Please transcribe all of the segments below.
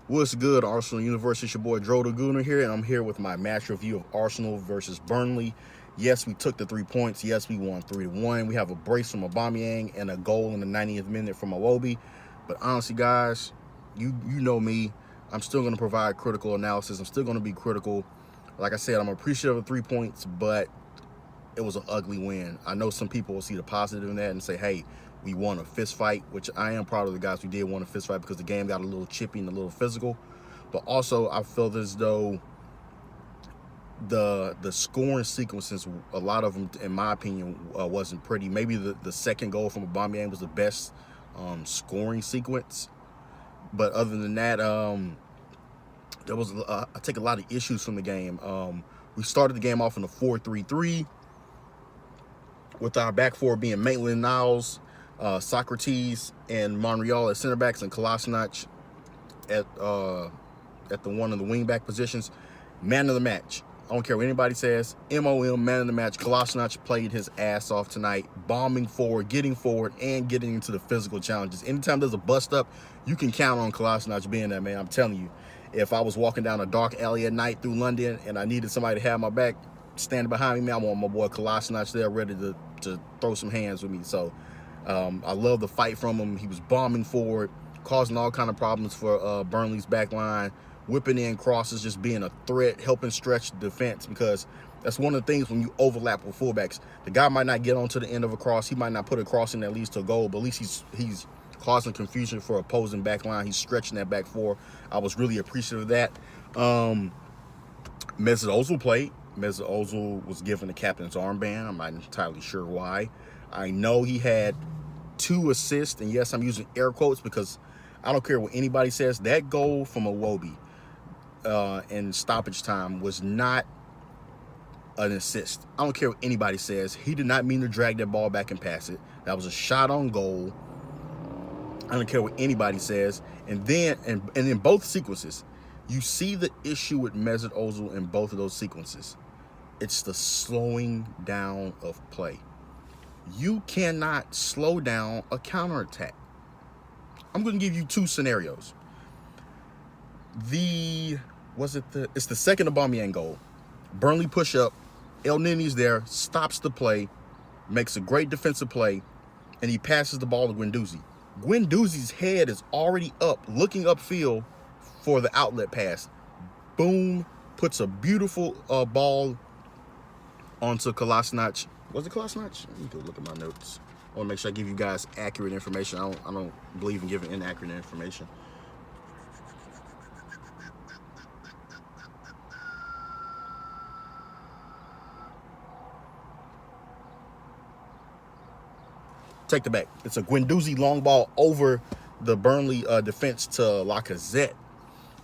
What's good, Arsenal Universe? It's your boy Dro the Gooner here, and I'm here with my match review of Arsenal versus Burnley. Yes, we took the 3 points. Yes, we won 3-1. We have a brace from Aubameyang and a goal in the 90th minute from Iwobi. But honestly, guys, you know me. I'm still going to provide critical analysis. I'm still going to be critical. Like I said, I'm appreciative of 3 points, but it was an ugly win. I know some people will see the positive in that and say, hey, we won a fist fight, which I am proud of the guys who did win a fist fight because the game got a little chippy and a little physical. But also, I felt as though the scoring sequences, a lot of them, in my opinion, wasn't pretty. Maybe the second goal from Aubameyang was the best scoring sequence. But other than that, there was I take a lot of issues from the game. We started the game off in a 4-3-3 with our back four being Maitland-Niles, Socrates, and Monreal at center backs, and Kolasinac at the one of the wing back positions. Man of the match. I don't care what anybody says. MOM, man of the match. Kolasinac played his ass off tonight, bombing forward, and getting into the physical challenges. Anytime there's a bust up, you can count on Kolasinac being there, man. I'm telling you. If I was walking down a dark alley at night through London and I needed somebody to have my back standing behind me, man, I want my boy Kolasinac there ready to throw some hands with me. So I love the fight from him. He was bombing forward, causing all kind of problems for Burnley's back line, whipping in crosses, just being a threat, helping stretch the defense, because that's one of the things when you overlap with fullbacks. The guy might not get onto the end of a cross. He might not put a cross in that leads to a goal, but at least he's causing confusion for opposing back line. He's stretching that back four. I was really appreciative of that. Mesut Ozil played. Mesut Ozil was given the captain's armband. I'm not entirely sure why. I know he had 2 assists, and yes, I'm using air quotes because I don't care what anybody says. That goal from Iwobi in stoppage time was not an assist. I don't care what anybody says. He did not mean to drag that ball back and pass it. That was a shot on goal. I don't care what anybody says. And then in both sequences, you see the issue with Mesut Ozil in both of those sequences. It's the slowing down of play. You cannot slow down a counterattack. I'm going to give you 2 scenarios. It's the second Aubameyang goal. Burnley push up. El Nini's there, stops the play, makes a great defensive play, and he passes the ball to Guendouzi. Guendouzi's head is already up, looking upfield for the outlet pass. Boom, puts a beautiful ball onto Kolasinac. Was it Kolasinac? Let me go look at my notes. I want to make sure I give you guys accurate information. I don't believe in giving inaccurate information. Take the back. It's a Guendouzi long ball over the Burnley defense to Lacazette.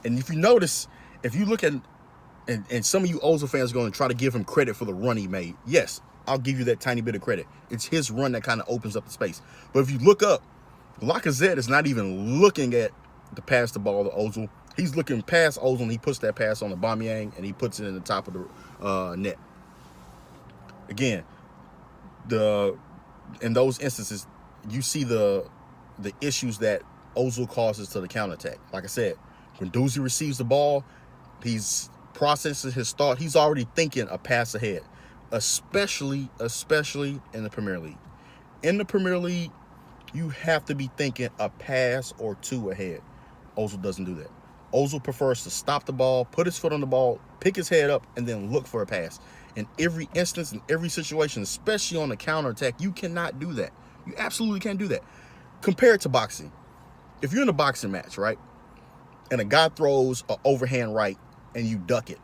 And if you notice, if you look at, and some of you Ozil fans are going to try to give him credit for the run he made. Yes, I'll give you that tiny bit of credit. It's his run that kind of opens up the space. But if you look up, Lacazette is not even looking at to pass the ball to Ozil. He's looking past Ozil, and he puts that pass on the Aubameyang, and he puts it in the top of the net. Again, in those instances, you see the issues that Ozil causes to the counterattack. Like I said, when Guendouzi receives the ball, he's processing his thought. He's already thinking a pass ahead, especially in the Premier League. In the Premier League, you have to be thinking a pass or 2 ahead. Ozil doesn't do that. Ozil prefers to stop the ball, put his foot on the ball, pick his head up, and then look for a pass. In every instance, in every situation, especially on the counterattack, you cannot do that. You absolutely can't do that. Compare it to boxing. If you're in a boxing match, right, and a guy throws an overhand right and you duck it,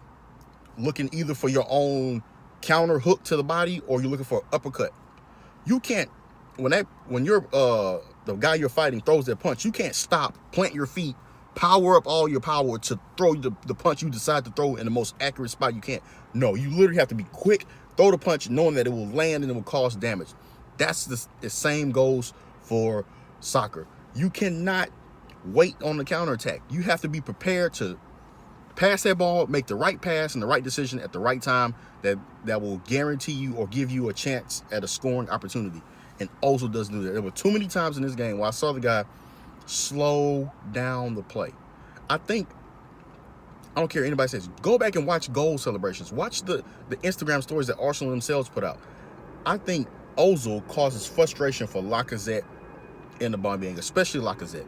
looking either for your own counter hook to the body or you're looking for an uppercut, you can't, when you're the guy you're fighting throws that punch, you can't stop, plant your feet, power up all your power to throw the punch you decide to throw in the most accurate spot you can. No, you literally have to be quick, throw the punch knowing that it will land and it will cause damage. That's the same goes for soccer. You cannot wait on the counterattack. You have to be prepared to pass that ball, make the right pass and the right decision at the right time that will guarantee you or give you a chance at a scoring opportunity. And Ozil doesn't do that. There were too many times in this game where I saw the guy slow down the play. I think, I don't care what anybody says, go back and watch goal celebrations. Watch the Instagram stories that Arsenal themselves put out. I think Ozil causes frustration for Lacazette in the Aubameyang, especially Lacazette.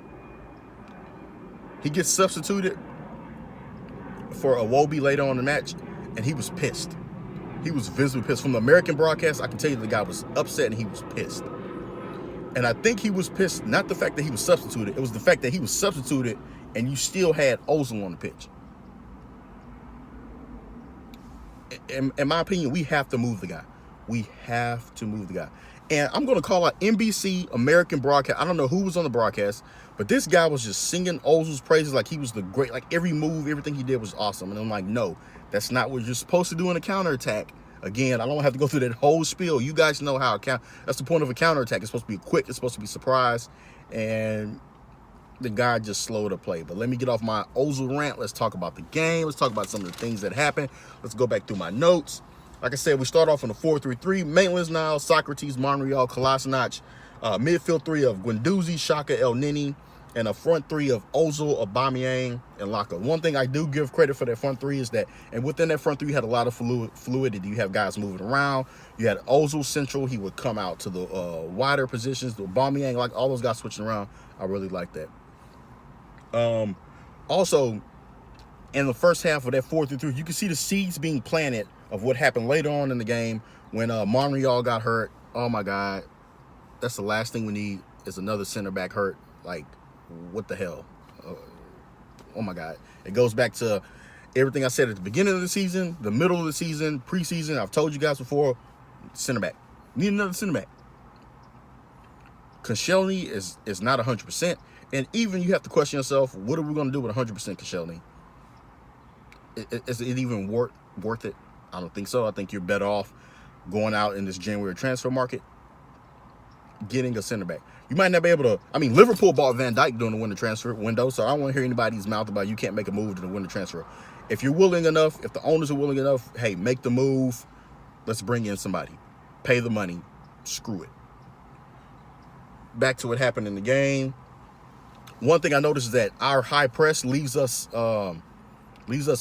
He gets substituted for Iwobi later on in the match, and he was pissed. He was visibly pissed. From the American broadcast, I can tell you the guy was upset and he was pissed. And I think he was pissed, not the fact that he was substituted, it was the fact that he was substituted and you still had Ozil on the pitch. In my opinion, we have to move the guy. We have to move the guy. And I'm going to call out NBC, American broadcast. I don't know who was on the broadcast, but this guy was just singing Ozil's praises like he was the great, like every move, everything he did was awesome. And I'm like, no, that's not what you're supposed to do in a counterattack. Again, I don't have to go through that whole spiel. You guys know how that's the point of a counterattack. It's supposed to be quick. It's supposed to be surprise. And the guy just slowed the play. But let me get off my Ozil rant. Let's talk about the game. Let's talk about some of the things that happened. Let's go back through my notes. Like I said, we start off in a 4-3-3. Maitland-Niles, Socrates, Monreal, Kolasinac. Midfield three of Guendouzi, Xhaka, El Neni. And a front three of Ozil, Aubameyang, and Laka. One thing I do give credit for that front three is that, and within that front three, you had a lot of fluidity. You have guys moving around. You had Ozil central. He would come out to the wider positions. The Aubameyang, like all those guys switching around. I really like that. Also, in the first half of that 4-3-3, you can see the seeds being planted of what happened later on in the game when Monreal got hurt. Oh my God, that's the last thing we need is another center back hurt. Like, what the hell? Oh my God. It goes back to everything I said at the beginning of the season, the middle of the season, preseason. I've told you guys before, center back. Need another center back. Koscielny is not 100%. And even you have to question yourself, what are we going to do with 100% Koscielny? Is it even worth it? I don't think so. I think you're better off going out in this January transfer market, getting a center back. You might not be able to. I mean, Liverpool bought Van Dijk during the winter transfer window, so I don't want to hear anybody's mouth about you can't make a move to the winter transfer. If you're willing enough, if the owners are willing enough, hey, make the move. Let's bring in somebody. Pay the money. Screw it. Back to what happened in the game. One thing I noticed is that our high press leaves us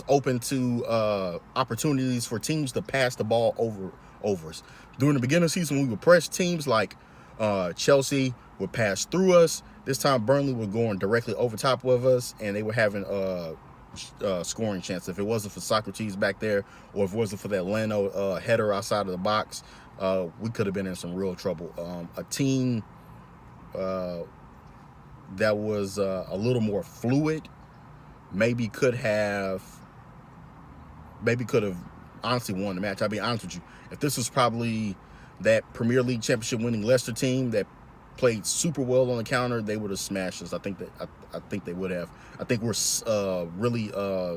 open to opportunities for teams to pass the ball over us. During the beginning of the season, we would press teams like Chelsea would pass through us. This time, Burnley were going directly over top of us, and they were having scoring chance. If it wasn't for Socrates back there, or if it wasn't for that Leno header outside of the box, we could have been in some real trouble. A team that was a little more fluid maybe could have honestly won the match. I'll be honest with you. If this was probably that Premier League championship winning Leicester team that played super well on the counter, they would have smashed us. I think they would have. I think we're really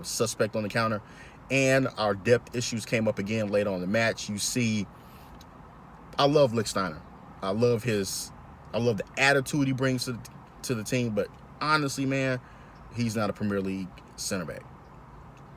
suspect on the counter, and our depth issues came up again later on in the match. You see, I love Lichtsteiner. I love the attitude he brings to the team, but honestly, man, he's not a Premier League center back.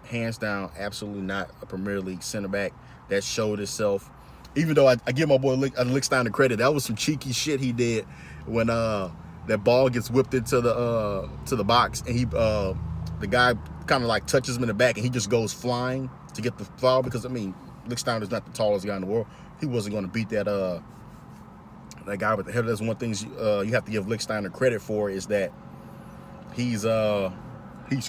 Hands down, absolutely not a Premier League center back. That showed itself. Even though I give my boy Lichtsteiner credit, that was some cheeky shit he did when that ball gets whipped into the box, and the guy kind of like touches him in the back, and he just goes flying to get the foul, because I mean, Lichtsteiner's not the tallest guy in the world. He wasn't going to beat that guy with the header. That's one thing you have to give Lichtsteiner credit for, is that he's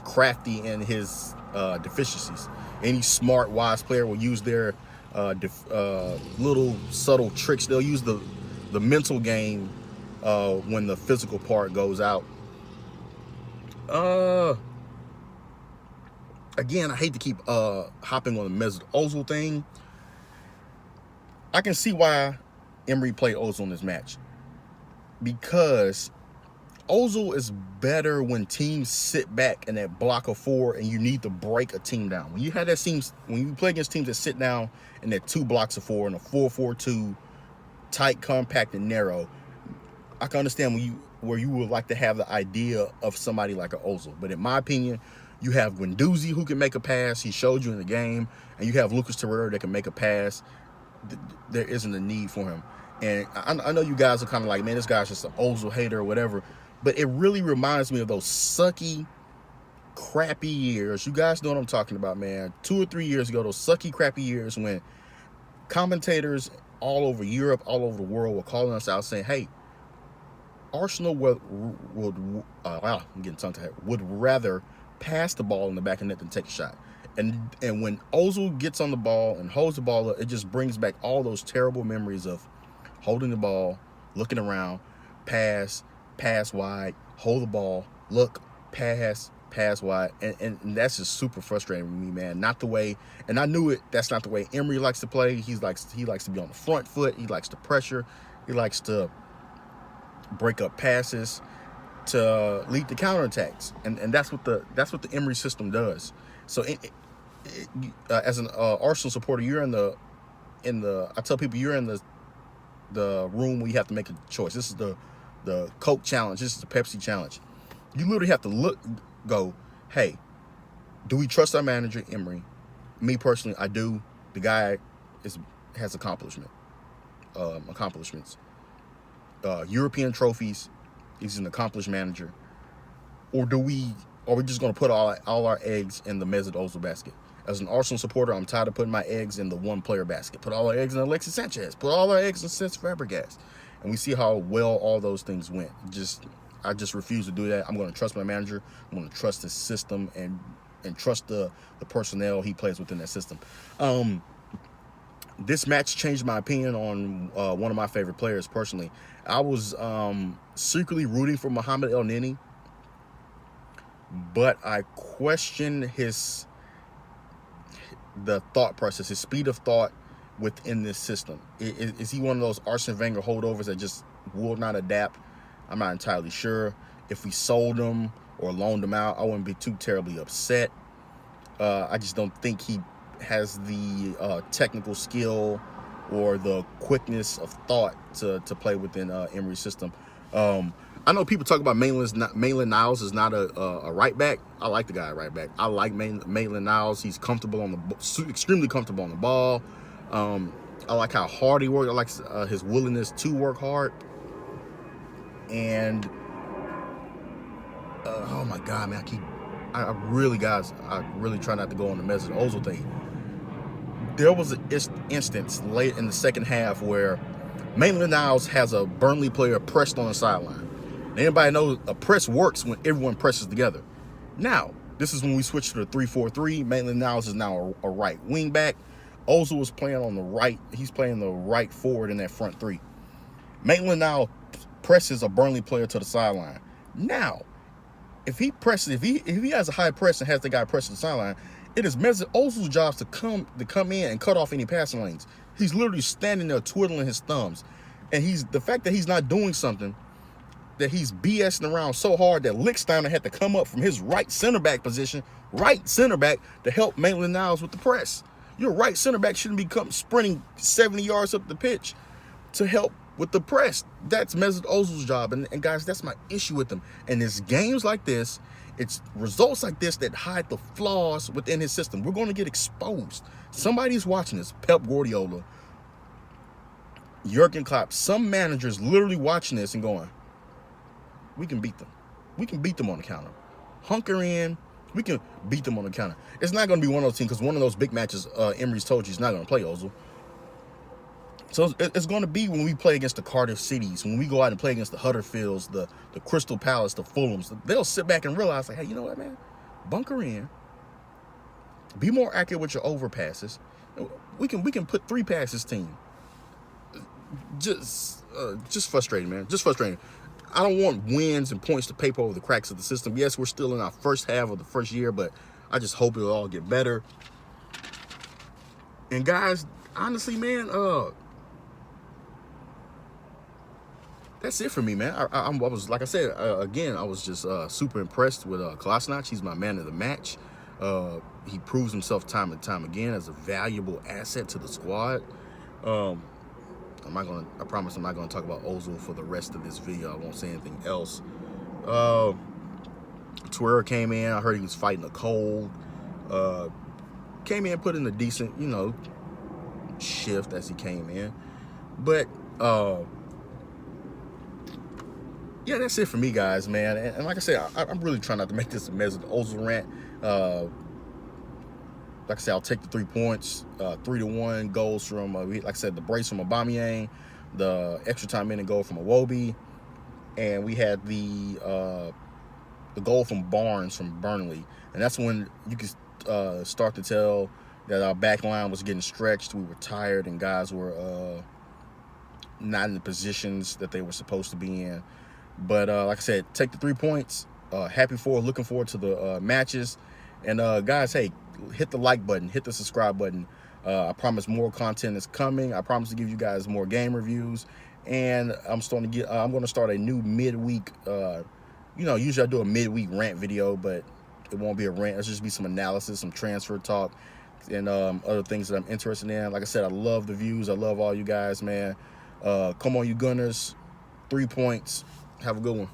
crafty in his deficiencies. Any smart, wise player will use their little subtle tricks. They'll use the mental game when the physical part goes out. Again, I hate to keep hopping on the Mesut Ozil thing. I can see why Emery played Ozil in this match, because Ozil is better when teams sit back in that block of four and you need to break a team down. When you play against teams that sit down in that two blocks of four in a 4-4-2, tight, compact, and narrow, I can understand where you would like to have the idea of somebody like an Ozil. But in my opinion, you have Guendouzi who can make a pass. He showed you in the game. And you have Lucas Torreira that can make a pass. There isn't a need for him. And I know you guys are kind of like, man, this guy's just an Ozil hater or whatever. But it really reminds me of those sucky, crappy years. You guys know what I'm talking about, man. 2 or 3 years ago, those sucky, crappy years when commentators all over Europe, all over the world were calling us out saying, hey, Arsenal I'm getting tongue tied, would rather pass the ball in the back of the net than take a shot. And when Ozil gets on the ball and holds the ball up, it just brings back all those terrible memories of holding the ball, looking around, pass wide, hold the ball, look, pass wide, and that's just super frustrating for me, man. Not the way, and I knew it. That's not the way Emery likes to play. He likes to be on the front foot. He likes to pressure. He likes to break up passes to lead the counterattacks, and that's what the Emery system does. So, as an Arsenal supporter, you're in the. I tell people you're in the room where you have to make a choice. This is the Coke challenge. This is the Pepsi challenge. You literally have to go, hey, do we trust our manager, Emery? Me personally, I do. The guy has accomplishments. European trophies. He's an accomplished manager. Or are we just going to put all our eggs in the Mesut Ozil basket? As an Arsenal supporter, I'm tired of putting my eggs in the one-player basket. Put all our eggs in Alexis Sanchez. Put all our eggs in Cesc Fabregas. And we see how well all those things went. I just refuse to do that. I'm going to trust my manager. I'm going to trust his system and trust the personnel he plays within that system. This match changed my opinion on one of my favorite players personally. I was secretly rooting for Mohamed El Neni, but I question the thought process, his speed of thought within this system. Is he one of those Arsene Wenger holdovers that just will not adapt? I'm not entirely sure. If we sold him or loaned him out, I wouldn't be too terribly upset. I just don't think he has the technical skill or the quickness of thought to play within Emery's system. I know people talk about Maitland-Niles is not a right back. I like the guy at right back. I like Maitland-Niles. He's comfortable extremely comfortable on the ball. I like how hard he works. I like his willingness to work hard. And oh my God, man, I really try not to go on the Mesut Ozil thing. There was an instance late in the second half where Maitland-Niles has a Burnley player pressed on the sideline. Anybody knows a press works when everyone presses together. Now, this is when we switch to the 3-4-3. Maitland-Niles is now a right wing back. Ozil is playing on the right. He's playing the right forward in that front three. Maitland-Niles presses a Burnley player to the sideline. Now, if he has a high press and has the guy press to the sideline, it is Mesut Ozil's job to come in and cut off any passing lanes. He's literally standing there twiddling his thumbs. And the fact that he's not doing something, that he's BSing around so hard that Lichtsteiner had to come up from his right center back position, to help Maitland-Niles with the press. Your right center back shouldn't be sprinting 70 yards up the pitch to help with the press. That's Mesut Ozil's job. And guys, that's my issue with him. And it's games like this, it's results like this that hide the flaws within his system. We're going to get exposed. Somebody's watching this. Pep Guardiola, Jurgen Klopp, some managers literally watching this and going, we can beat them. We can beat them on the counter. Hunker in. We can beat them on the counter. It's not going to be one of those teams because one of those big matches, Emery's told you he's not going to play Ozil. So it's going to be when we play against the Cardiff Cities, when we go out and play against the Huddersfields, the Crystal Palace, the Fulhams. They'll sit back and realize, like, hey, you know what, man? Bunker in. Be more accurate with your overpasses. We can put 3 past this team. Just frustrating, man. Just frustrating. I don't want wins and points to paper over the cracks of the system. Yes, we're still in our first half of the first year, but I just hope it'll all get better. And guys, honestly, man, that's it for me, man. I was, like I said, again, I was just super impressed with Kolasinac. He's my man of the match. He proves himself time and time again as a valuable asset to the squad. I promise I'm not gonna talk about Ozil for the rest of this video. I won't say anything else. Torreira came in. I heard he was fighting a cold. Came in, put in a decent, shift as he came in. But yeah, that's it for me, guys, man. And like I said, I'm really trying not to make this a mess of the Ozil rant. Like I said, I'll take the 3 points. 3-1 goals from, like I said, the brace from Aubameyang, the extra time in and goal from Iwobi, and we had the goal from Barnes from Burnley. And that's when you could start to tell that our back line was getting stretched. We were tired, and guys were not in the positions that they were supposed to be in. But like I said, take the 3 points. Looking forward to the matches. And guys, hey, hit the like button, hit the subscribe button. I promise more content is coming. I promise to give you guys more game reviews. And I'm going to start a new midweek. Usually I do a midweek rant video, but it won't be a rant. It'll just be some analysis, some transfer talk, and other things that I'm interested in. Like I said, I love the views. I love all you guys, man. Come on, you Gunners. 3 points. Have a good one.